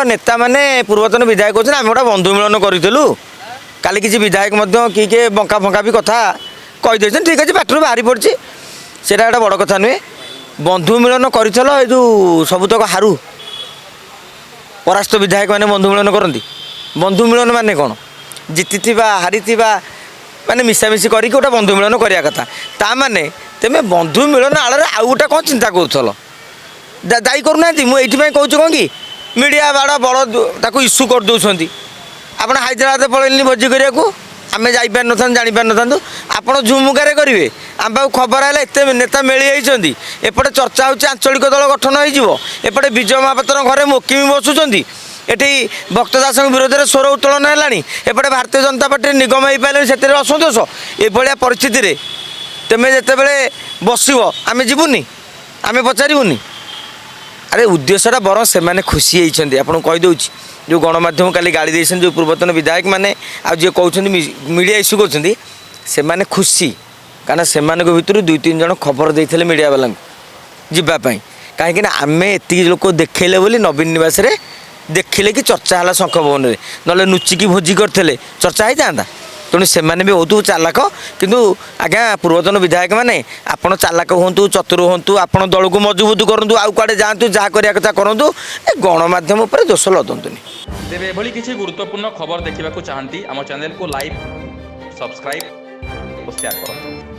नेता माने पूर्वतन विधायक कहते आम गोटे बंधु मिलन करूँ काली किसी विधायक किए बंका फंका भी कथा कहीदे ठीक अच्छे पार्टी बाहरी पड़ी से गोटे बड़ कथा नुहे बंधु मिलन कर सबुतक हारू परास्त विधायक मैंने बंधु मिलन करती बंधु मिलन माने कौन जीति हारी माने मिसामिशी करके गोटे बंधु मिलन करवा कथा ता माने तेमे बंधु मिलन आड़े आउ गोटे कौन चिंता कर दायी करूना मुझे कहूँ कौन कि मीडिया बाड़ बड़ इश्यू कर दौरान आप हैदराबाद पलैनि भोजी करने को आम जापार ना जापार ना आप झुमुकार करेंगे आम पाक खबर है एत नेता मिली जाती एपटे चर्चा हो आंचलिक दल गठन होपटे विजय महापात्र घरे मोकिमी बसुँच एटी भक्त दास विरोध में स्वर उत्तोलन है एपटे भारतीय जनता पार्टी निगम हो पारे से असंतोष ये परिस्थिति तेमे जिते बड़े बस आम जीवनी आम पचारूनी अरे उद्देश्यटा बर से मैंने खुशी होती आपको कहीदे जो गणमाध्यम काली गाड़ी देते जो पूर्वतन विधायक मैंने आज कहते मीडिया इश्यू कर खुशी कारण से भर दुई तीन जन खबर देते मीडिया वाला जीवाई कहीं आम एति लोक देखले बोली नवीन निवास देखिले कि चर्चा है शंख भवन में ना नुचिकी भोजी करते चर्चा ही जाता तेणु से भी बहुत चालाक किंतु आज्ञा पूर्वतन विधायक मैंने आपड़ चालाक हूँ चतुर हूँ आप दल को मजबूत करूँ आउ कड़े जातु जहाँ करा कथा करूँ गणमाध्यम उपर दोष लदंतुनि तेरे एभली किसी गुरुत्वपूर्ण खबर देखा चाहती आम चैनल को लाइक सब्सक्राइब और शेयर करूँ।